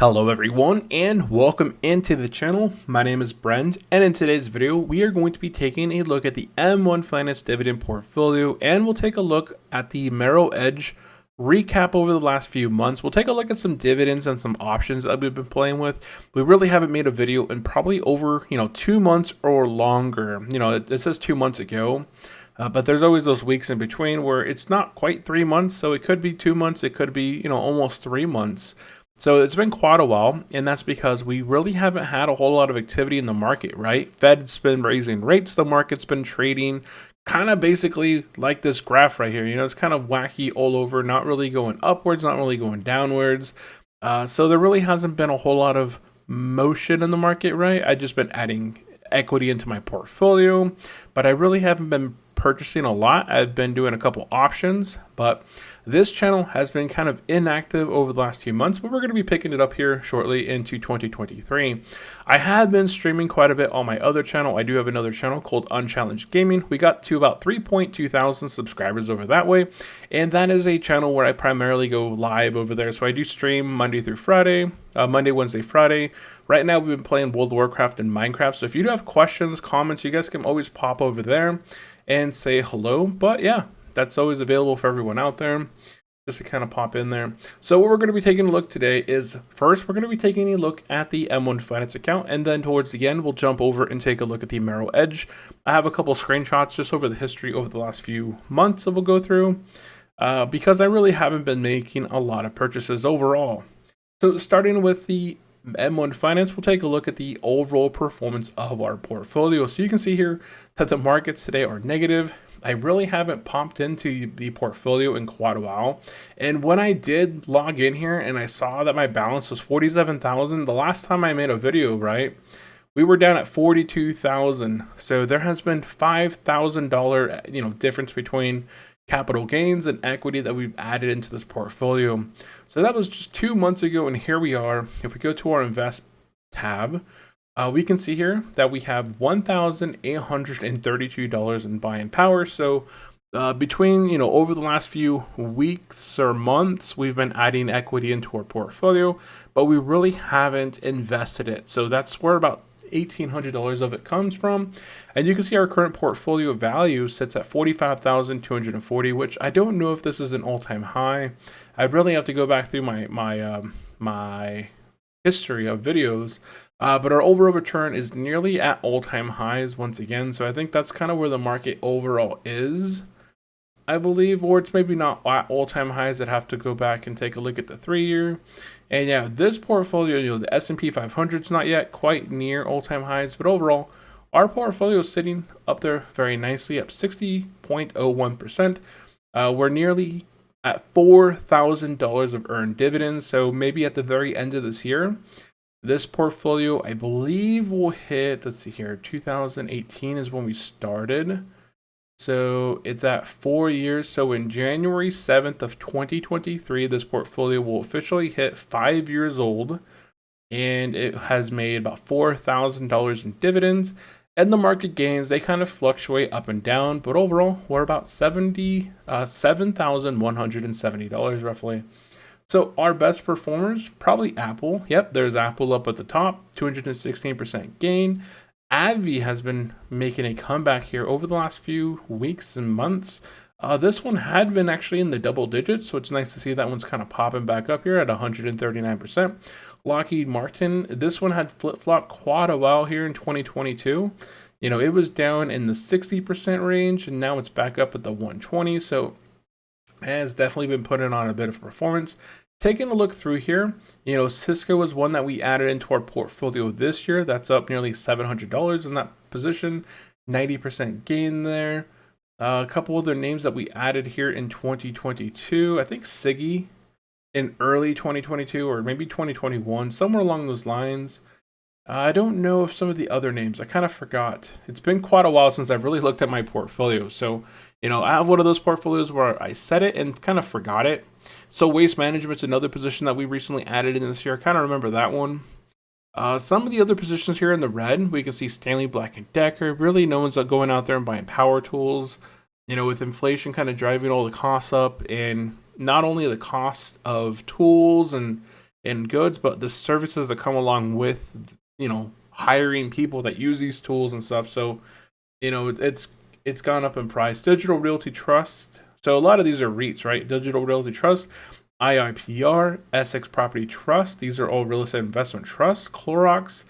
Hello everyone and welcome into the channel. My name is Brent, and in today's video we are going to be taking a look at the M1 Finance Dividend Portfolio, and we'll take a look at the Merrill Edge recap over the last few months. We'll take a look at some dividends and some options that we've been playing with. We really haven't made a video in probably over 2 months or longer. It says 2 months ago. But there's always those weeks in between where it's not quite 3 months, so it could be 2 months, it could be almost 3 months. So it's been quite a while, and that's because we really haven't had a whole lot of activity in the market, right? Fed's been raising rates, the market's been trading kind of basically like this graph right here. It's kind of wacky all over, not really going upwards, not really going downwards. So there really hasn't been a whole lot of motion in the market, right? I've just been adding equity into my portfolio, but I really haven't been purchasing a lot. I've been doing a couple options, but this channel has been kind of inactive over the last few months, but we're going to be picking it up here shortly into 2023. I have been streaming quite a bit on my other channel. I do have another channel called Unchallenged Gaming. We got to about 3.2 thousand subscribers over that way, and that is a channel where I primarily go live over there. So I do stream Monday through Friday, Monday, Wednesday, Friday. Right now we've been playing World of Warcraft and Minecraft, so if you do have questions, comments, you guys can always pop over there and say hello. But yeah, that's always available for everyone out there, just to kind of pop in there. So what we're going to be taking a look today is, first we're going to be taking a look at the M1 Finance account, and then towards the end we'll jump over and take a look at the Merrill Edge. I have a couple screenshots just over the history over the last few months that we'll go through, because I really haven't been making a lot of purchases overall. So starting with the M1 Finance, we'll take a look at the overall performance of our portfolio. So you can see here that the markets today are negative. I really haven't popped into the portfolio in quite a while. And when I did log in here and I saw that my balance was 47,000, the last time I made a video, right, we were down at 42,000. So there has been $5,000, difference between capital gains and equity that we've added into this portfolio. So that was just 2 months ago, and here we are. If we go to our invest tab, we can see here that we have $1,832 in buying power. So between over the last few weeks or months, we've been adding equity into our portfolio, but we really haven't invested it. So that's where about $1,800 of it comes from. And you can see our current portfolio value sits at $45,240, which I don't know if this is an all-time high. I'd really have to go back through my history of videos, but our overall return is nearly at all-time highs once again. So I think that's kind of where the market overall is, I believe, or it's maybe not at all-time highs. I'd have to go back and take a look at the 3-year. And yeah, this portfolio, the S&P 500 is not yet quite near all-time highs, but overall, our portfolio is sitting up there very nicely, up 60.01%. We're nearly at $4,000 of earned dividends. So maybe at the very end of this year, this portfolio, I believe, will hit, let's see here, 2018 is when we started. So it's at 4 years. So in January 7th of 2023, this portfolio will officially hit 5 years old, and it has made about $4,000 in dividends. And the market gains, they kind of fluctuate up and down, but overall we're about $7,170 roughly. So our best performers, probably Apple. Yep, there's Apple up at the top, 216% gain. AbbVie has been making a comeback here over the last few weeks and months. This one had been actually in the double digits, so it's nice to see that one's kind of popping back up here at 139%. Lockheed Martin, this one had flip-flopped quite a while here in 2022. It was down in the 60% range, and now it's back up at the 120. So it has definitely been putting on a bit of performance. Taking a look through here, Cisco is one that we added into our portfolio this year. That's up nearly $700 in that position, 90% gain there. A couple other names that we added here in 2022. I think Siggy in early 2022 or maybe 2021, somewhere along those lines. I don't know if some of the other names, I kind of forgot. It's been quite a while since I've really looked at my portfolio. So, I have one of those portfolios where I set it and kind of forgot it. So Waste Management's another position that we recently added in this year. I kind of remember that one. Some of the other positions here in the red, we can see Stanley Black & Decker. Really, no one's going out there and buying power tools. With inflation kind of driving all the costs up, and not only the cost of tools and and goods, but the services that come along with, hiring people that use these tools and stuff. So, it's gone up in price. Digital Realty Trust. So a lot of these are REITs, right? Digital Realty Trust, IIPR, Essex Property Trust. These are all real estate investment trusts. Clorox.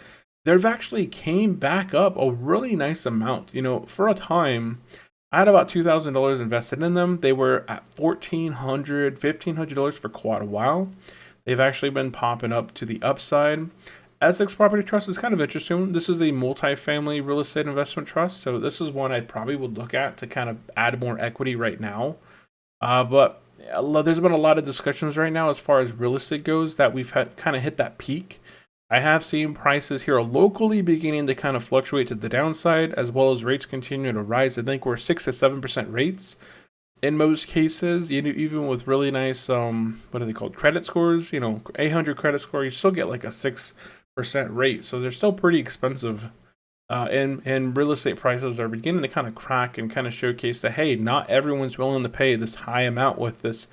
They've actually came back up a really nice amount. For a time, I had about $2,000 invested in them. They were at $1,400, $1,500 for quite a while. They've actually been popping up to the upside. Essex Property Trust is kind of interesting. This is a multifamily real estate investment trust. So this is one I probably would look at to kind of add more equity right now. But there's been a lot of discussions right now as far as real estate goes that we've had kind of hit that peak. I have seen prices here locally beginning to kind of fluctuate to the downside, as well as rates continue to rise. I think we're 6 to 7% rates in most cases, even with really nice, what are they called, credit scores, 800 credit score, you still get like a 6% rate. So they're still pretty expensive. And real estate prices are beginning to kind of crack and kind of showcase that, hey, not everyone's willing to pay this high amount with this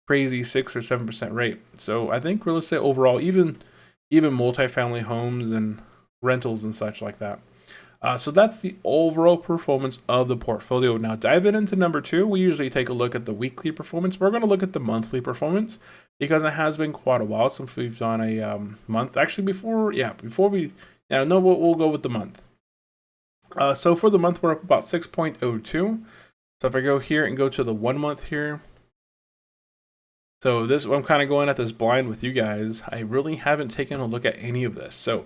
crazy 6 or 7% rate. So I think real estate overall, even multifamily homes and rentals and such like that. So that's the overall performance of the portfolio. Now diving into number 2, we usually take a look at the weekly performance. We're going to look at the monthly performance because it has been quite a while since we've done a month. Actually, we'll go with the month. So for the month, we're up about 6.02. So if I go here and go to the 1 month here, so this, I'm kind of going at this blind with you guys. I really haven't taken a look at any of this. So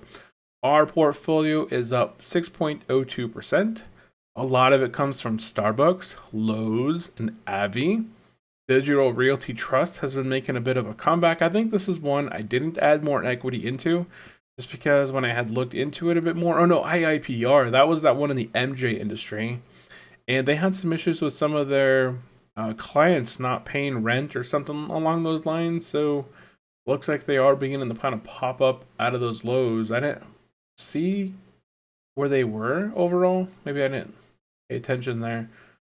our portfolio is up 6.02%. A lot of it comes from Starbucks, Lowe's, and Avi. Digital Realty Trust has been making a bit of a comeback. I think this is one I didn't add more equity into just because when I had looked into it a bit more. Oh no, IIPR, that was that one in the MJ industry. And they had some issues with some of their clients not paying rent or something along those lines. So looks like they are beginning to kind of pop up out of those lows. I didn't see where they were overall. Maybe I didn't pay attention there.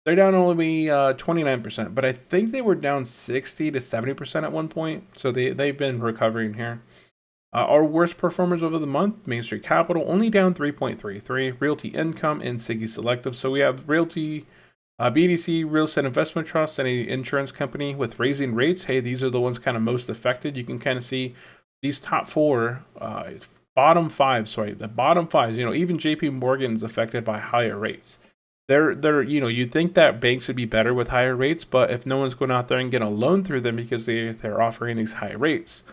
They're down only 29%, but I think they were down 60 to 70% at one point. So they've been recovering here. Our worst performers over the month, Main Street Capital, only down 3.33, Realty Income, and Siggy Selective. So we have Realty, BDC, Real Estate Investment Trust, and an insurance company with raising rates. Hey, these are the ones kind of most affected. You can kind of see these top four, the bottom fives, even JP Morgan's affected by higher rates. You'd think that banks would be better with higher rates, but if no one's going out there and get a loan through them because they're offering these high rates,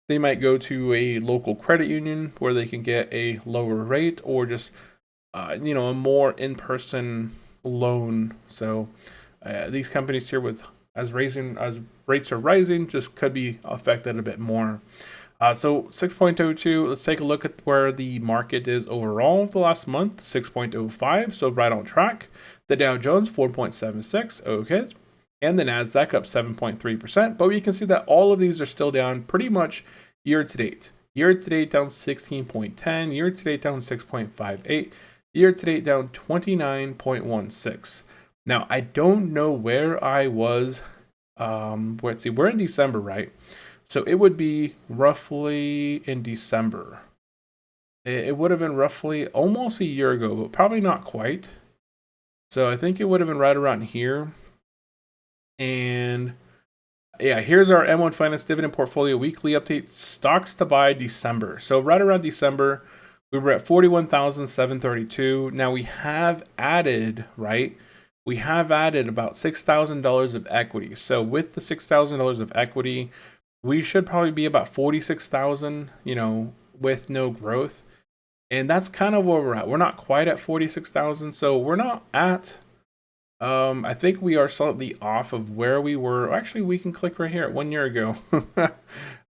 they might go to a local credit union where they can get a lower rate or just, a more in-person loan. So these companies here as rates are rising just could be affected a bit more. So 6.02, let's take a look at where the market is overall the last month, 6.05, so right on track. The Dow Jones, 4.76, okay. And the NASDAQ up 7.3%, but we can see that all of these are still down pretty much year to date. Year to date down 16.10, year to date down 6.58, year to date down 29.16. Now, I don't know where I was, let's see, we're in December, right? So it would be roughly in December. It would have been roughly almost a year ago, but probably not quite. So I think it would have been right around here. And yeah, here's our M1 Finance Dividend Portfolio weekly update. Stocks to buy December. So right around December, we were at 41,732. Now we have added, right? We have added about $6,000 of equity. So with the $6,000 of equity, we should probably be about 46,000, with no growth. And that's kind of where we're at. We're not quite at 46,000. So we're not at, I think we are slightly off of where we were. Actually, we can click right here at 1 year ago. I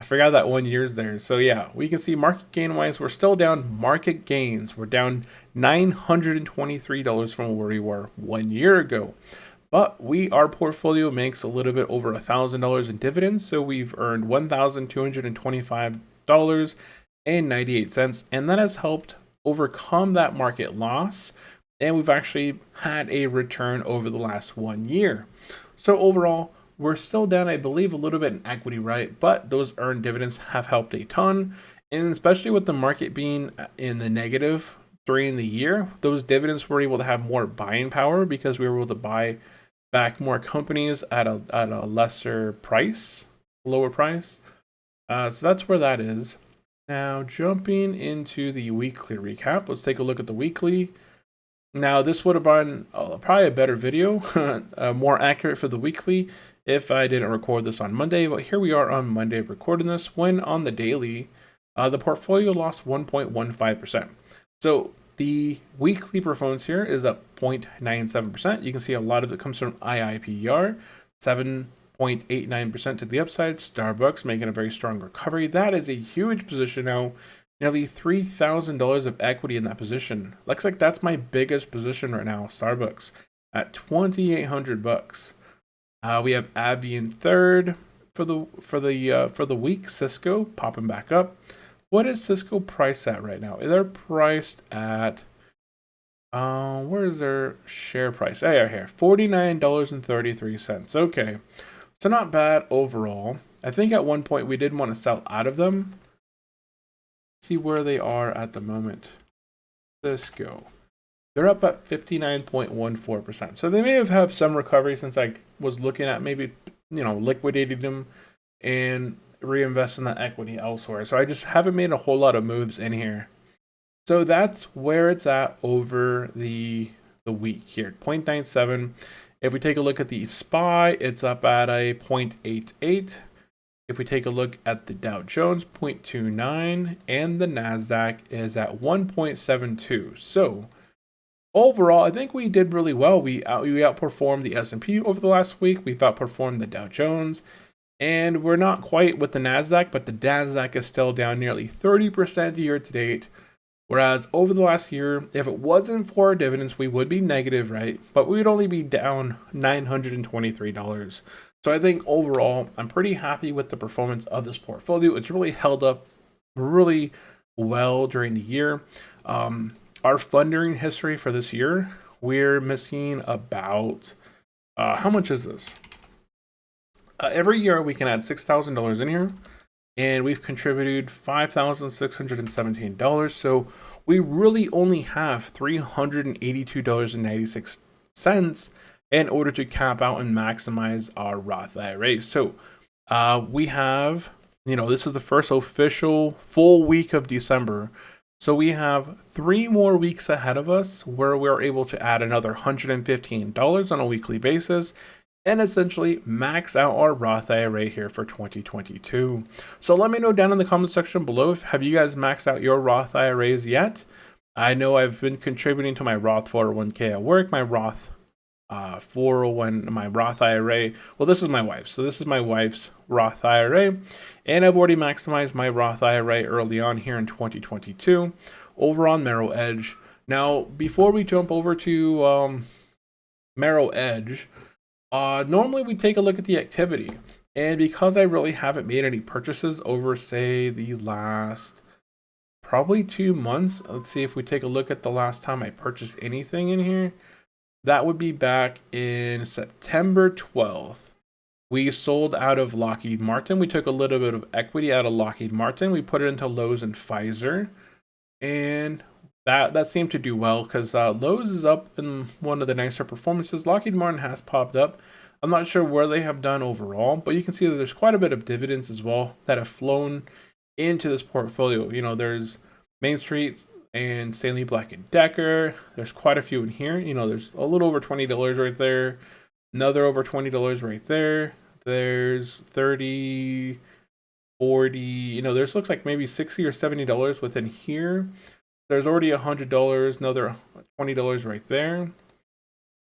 forgot that 1 year's there. So yeah, we can see market gain wise, we're still down market gains. We're down $923 from where we were 1 year ago. But our portfolio makes a little bit over $1,000 in dividends. So we've earned $1,225.98. And that has helped overcome that market loss. And we've actually had a return over the last 1 year. So overall, we're still down, I believe, a little bit in equity, right? But those earned dividends have helped a ton. And especially with the market being in the negative during the year, those dividends were able to have more buying power because we were able to buy back more companies at a lesser price, lower price. So that's where that is. Now, jumping into the weekly recap, let's take a look at the weekly. Now, this would have been probably a better video, more accurate for the weekly if I didn't record this on Monday. But here we are on Monday recording this, when on the daily, the portfolio lost 1.15%. So the weekly performance here is up 0.97%. You can see a lot of it comes from IIPR, 7.89% to the upside. Starbucks making a very strong recovery. That is a huge position now. Nearly $3,000 of equity in that position. Looks like that's my biggest position right now. Starbucks at $2,800. We have AbbVie in third for the week. Cisco popping back up. What is Cisco priced at right now? They're priced at where is their share price? Oh, yeah, here, $49.33. Okay, so not bad overall. I think at one point we did want to sell out of them. See where they are at the moment. Cisco, they're up at 59.14%. So they may have had some recovery since I was looking at maybe, liquidating them and reinvesting that equity elsewhere. So I just haven't made a whole lot of moves in here. So that's where it's at over the week here, 0.97. If we take a look at the SPY, it's up at a 0.88. If we take a look at the Dow Jones, 0.29, and the NASDAQ is at 1.72. So overall, I think we did really well. We outperformed the S&P over the last week. We've outperformed the Dow Jones. And we're not quite with the NASDAQ, but the NASDAQ is still down nearly 30% year to date. Whereas over the last year, if it wasn't for dividends, we would be negative, right? But we would only be down $923. So I think overall, I'm pretty happy with the performance of this portfolio. It's really held up really well during the year. Our funding history for this year, we're missing about, how much is this? Every year we can add $6,000 in here, and we've contributed $5,617. So we really only have $382.96 in order to cap out and maximize our Roth IRA. So we have, this is the first official full week of December. So we have 3 more weeks ahead of us where we're able to add another $115 on a weekly basis and essentially max out our Roth IRA here for 2022. So let me know down in the comment section below, have you guys maxed out your Roth IRAs yet? I know I've been contributing to my Roth 401k at work, my Roth 401, my Roth IRA. Well, this is my wife's. So this is my wife's Roth IRA. And I've already maximized my Roth IRA early on here in 2022 over on Merrill Edge. Now, before we jump over to Merrill Edge, normally we take a look at the activity. And because I really haven't made any purchases over, say, the last probably 2 months, let's see if we take a look at the last time I purchased anything in here. That would be back in September 12th. We sold out of Lockheed Martin. We took a little bit of equity out of Lockheed Martin. We put it into Lowe's and Pfizer. And that seemed to do well because Lowe's is up in one of the nicer performances. Lockheed Martin has popped up. I'm not sure where they have done overall, but you can see that there's quite a bit of dividends as well that have flown into this portfolio. There's Main Street and Stanley Black & Decker. There's quite a few in here. There's a little over $20 right there. Another over $20 right there. There's 30, 40, there's looks like maybe $60 or $70 within here. There's already $100, another $20 right there.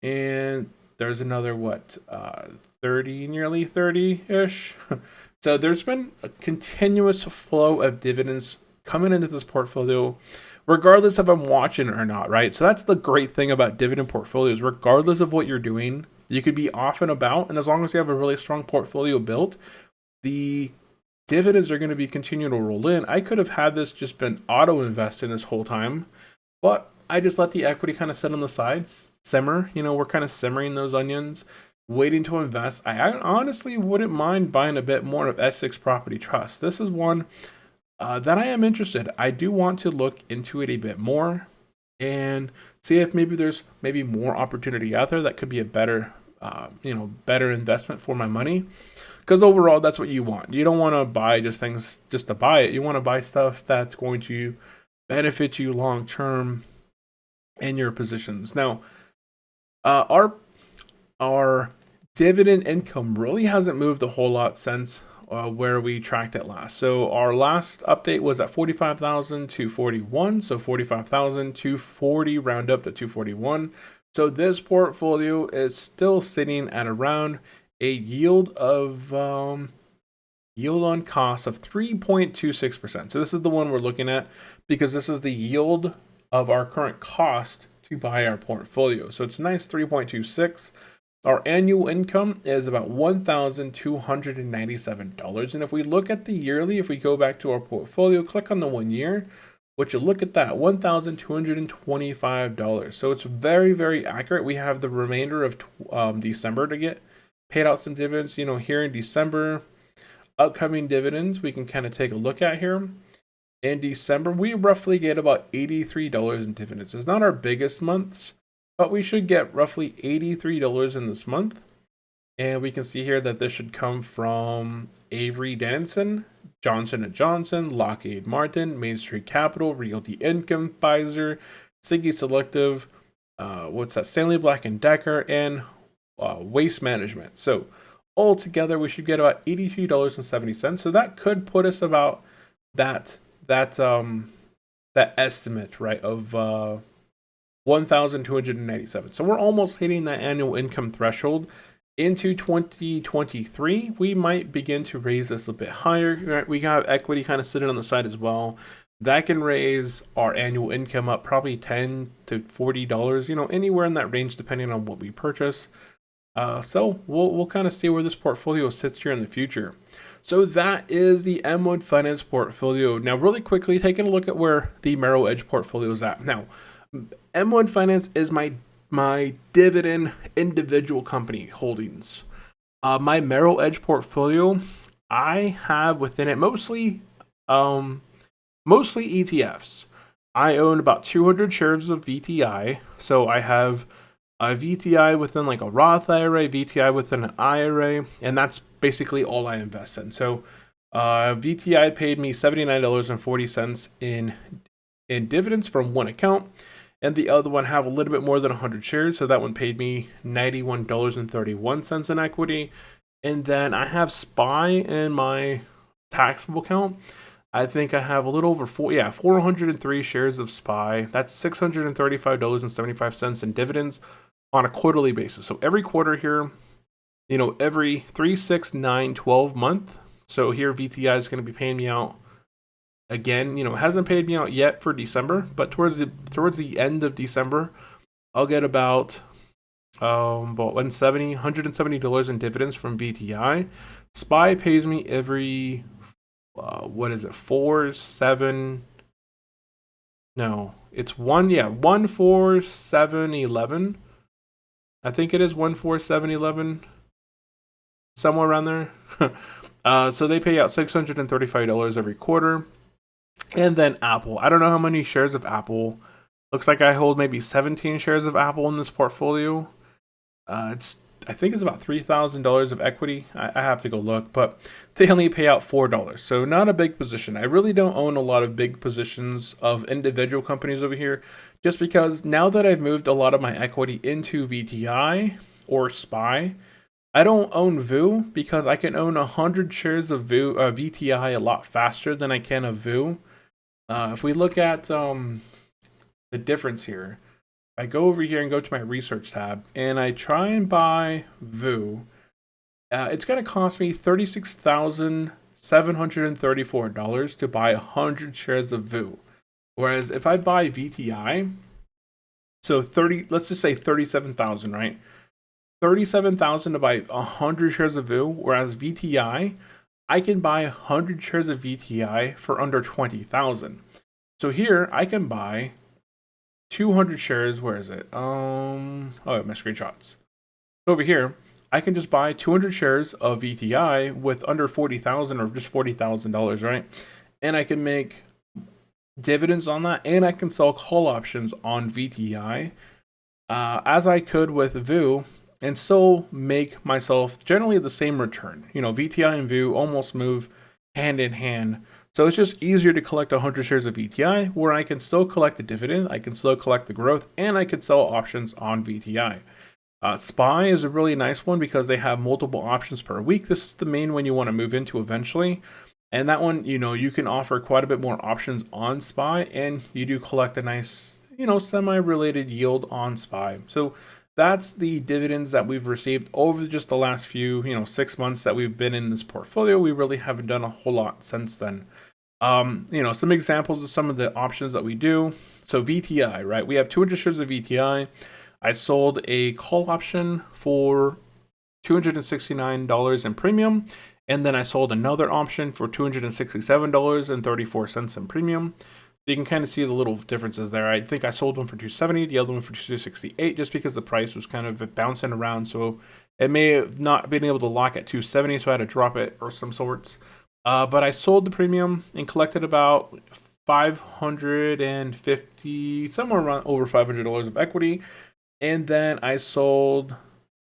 And there's another, 30, nearly 30-ish. So there's been a continuous flow of dividends coming into this portfolio, regardless if I'm watching it or not, right? So that's the great thing about dividend portfolios. Regardless of what you're doing, you could be off and about, and as long as you have a really strong portfolio built, the dividends are going to be continuing to roll in. I could have had this just been auto invested this whole time, but I just let the equity kind of sit on the sides, simmer. We're kind of simmering those onions, waiting to invest, I honestly wouldn't mind buying a bit more of S6 Property Trust. This is one that I am interested. I do want to look into it a bit more and see if maybe there's maybe more opportunity out there that could be a better, better investment for my money. Because overall, that's what you want. You don't want to buy just things just to buy it. You want to buy stuff that's going to benefit you long term in your positions. Now, our dividend income really hasn't moved a whole lot since where we tracked it last. So our last update was at 45,241. So 45,240 round up to 241. So this portfolio is still sitting at around a yield of yield on cost of 3.26%. So this is the one we're looking at because this is the yield of our current cost to buy our portfolio. So it's a nice 3.26. Our annual income is about $1,297. And if we look at the yearly, if we go back to our portfolio, click on the 1 year, which you look at that, $1,225. So it's very, very accurate. We have the remainder of December to get paid out some dividends. Here in December, upcoming dividends we can kind of take a look at here. In December, we roughly get about $83 in dividends. It's not our biggest months, but we should get roughly $83 in this month. And we can see here that this should come from Avery Dennison, Johnson & Johnson, Lockheed Martin, Main Street Capital, Realty Income, Pfizer, Siggy Selective, Stanley Black & Decker, and Waste Management. So altogether, we should get about $82.70. So that could put us about that estimate, right, of 1,297. So we're almost hitting that annual income threshold. Into 2023, we might begin to raise this a bit higher. Right? We have equity kind of sitting on the side as well. That can raise our annual income up probably $10 to $40, anywhere in that range, depending on what we purchase. So we'll kind of see where this portfolio sits here in the future. So that is the M1 Finance portfolio. Now, really quickly, taking a look at where the Merrill Edge portfolio is at. Now, M1 Finance is my dividend individual company holdings. My Merrill Edge portfolio, I have within it mostly ETFs. I own about 200 shares of VTI. So I have a VTI within like a Roth IRA, VTI within an IRA, and that's basically all I invest in. So VTI paid me $79.40 in dividends from one account, and the other one have a little bit more than 100 shares, so that one paid me $91.31 in equity. And then I have SPY in my taxable account. I think I have a little over 403 shares of SPY. That's $635.75 in dividends on a quarterly basis. So every quarter here, every 3, 6, 9, 12 month. So here VTI is going to be paying me out again. It hasn't paid me out yet for December, but towards the end of December, I'll get about $170 in dividends from VTI. SPY pays me every 4, 7. No, it's 1 4 7 11. I think it is 1 4 7 11, somewhere around there. So they pay out $635 every quarter. And then Apple. I don't know how many shares of Apple. Looks like I hold maybe 17 shares of Apple in this portfolio. I think it's about $3,000 of equity. I have to go look, but they only pay out $4. So not a big position. I really don't own a lot of big positions of individual companies over here, just because now that I've moved a lot of my equity into VTI or SPY, I don't own VU because I can own 100 shares of VTI a lot faster than I can of VU. If we look at the difference here, I go over here and go to my research tab and I try and buy VU. It's going to cost me $36,734 to buy 100 shares of VU. Whereas if I buy VTI, so let's just say 37,000, right? 37,000 to buy 100 shares of VU, whereas VTI, I can buy 100 shares of VTI for under 20,000. So here I can buy 200 shares. Where is it? My screenshots. Over here, I can just buy 200 shares of VTI with under 40,000 or just $40,000, right? And I can make dividends on that, and I can sell call options on VTI as I could with VU, and still make myself generally the same return. You know, VTI and VU almost move hand in hand. So it's just easier to collect 100 shares of VTI where I can still collect the dividend, I can still collect the growth, and I can sell options on VTI. SPY is a really nice one because they have multiple options per week. This is the main one you want to move into eventually. And that one, you know, you can offer quite a bit more options on SPY, and you do collect a nice, you know, semi-related yield on SPY. So that's the dividends that we've received over just the last few, 6 months that we've been in this portfolio. We really haven't done a whole lot since then. Some examples of some of the options that we do. So VTI, right? We have 200 shares of VTI. I sold a call option for $269 in premium, and then I sold another option for $267.34 in premium. You can kind of see the little differences there. I think I sold one for $270, the other one for $268, just because the price was kind of bouncing around. So it may have not been able to lock at $270, so I had to drop it or some sorts. But I sold the premium and collected about $550, somewhere around over $500 of equity. And then I sold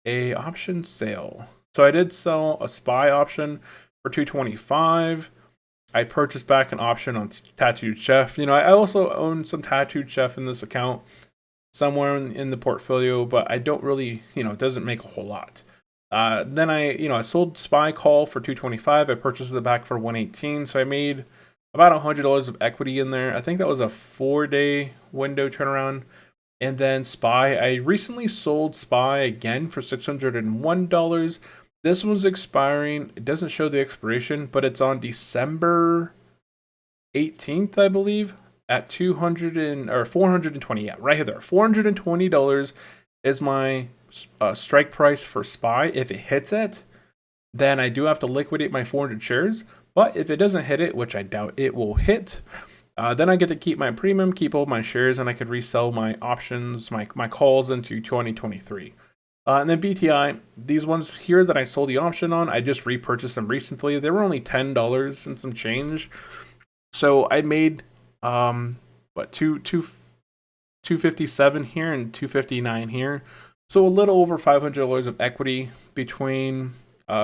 a option sale. So I did sell a SPY option for $225. I purchased back an option on Tattooed Chef. I also own some Tattooed Chef in this account somewhere in the portfolio, but I don't really, it doesn't make a whole lot. Then I sold SPY call for $225. I purchased it back for $118. So I made about $100 of equity in there. I think that was a 4-day window turnaround. And then SPY, I recently sold SPY again for $601. This one's expiring. It doesn't show the expiration, but it's on December 18th, I believe, at $420. Yeah, right there. $420 is my strike price for SPY. If it hits it, then I do have to liquidate my 400 shares. But if it doesn't hit it, which I doubt it will hit, then I get to keep my premium, keep all my shares, and I could resell my options, my calls into 2023. And then VTI, these ones here that I sold the option on, I just repurchased them recently. They were only $10 and some change. So I made $257 here and $259 here. So a little over $500 of equity between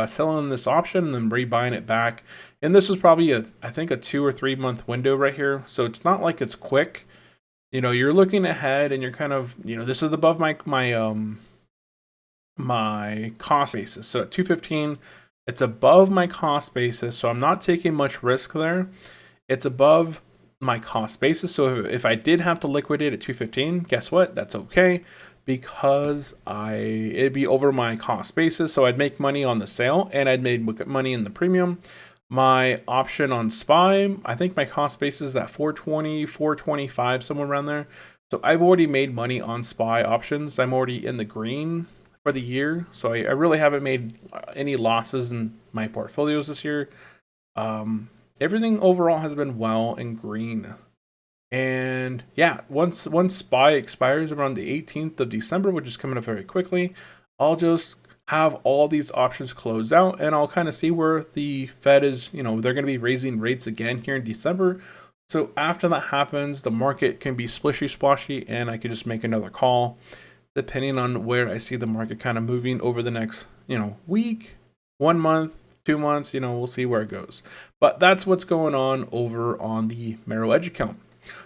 selling this option and then rebuying it back. And this is probably I think a 2 or 3 month window right here. So it's not like it's quick. You're looking ahead and you're kind of, this is above my cost basis. So at 215, it's above my cost basis. So I'm not taking much risk there. It's above my cost basis. So if I did have to liquidate at 215, guess what? That's okay, because it'd be over my cost basis. So I'd make money on the sale and I'd make money in the premium. My option on SPY, I think my cost basis is at 420, 425, somewhere around there. So I've already made money on SPY options. I'm already in the green for the year. So I really haven't made any losses in my portfolios this year. Everything overall has been well in green. And yeah, once SPY expires around the 18th of December, which is coming up very quickly, I'll just have all these options close out, and I'll kind of see where the Fed is. They're going to be raising rates again here in December. So after that happens, the market can be splishy splashy, and I can just make another call depending on where I see the market kind of moving over the next, week, 1 month, 2 months. We'll see where it goes. But that's what's going on over on the Merrill Edge account.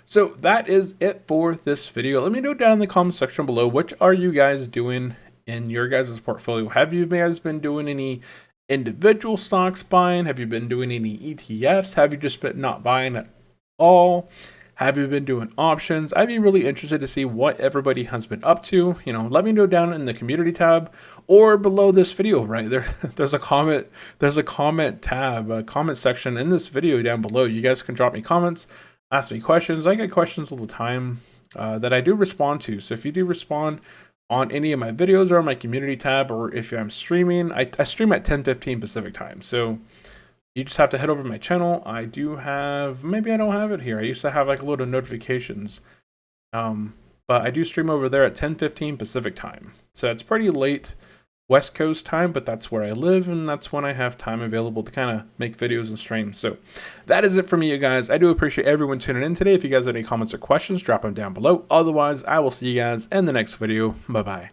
So that is it for this video. Let me know down in the comment section below, what are you guys doing in your guys' portfolio? Have you guys been doing any individual stocks buying? Have you been doing any ETFs? Have you just been not buying at all? Have you been doing options? I'd be really interested to see what everybody has been up to. Let me know down in the community tab or below this video, right there. There's a comment tab, a comment section in this video down below. You guys can drop me comments, ask me questions. I get questions all the time that I do respond to. So if you do respond on any of my videos or on my community tab, or if I'm streaming, I stream at 10:15 Pacific time. So you just have to head over to my channel. I do have, maybe I don't have it here. I used to have like a load of notifications. But I do stream over there at 10:15 Pacific time. So it's pretty late West Coast time, but that's where I live, and that's when I have time available to kind of make videos and streams. So that is it for me, you guys. I do appreciate everyone tuning in today. If you guys have any comments or questions, drop them down below. Otherwise, I will see you guys in the next video. Bye-bye.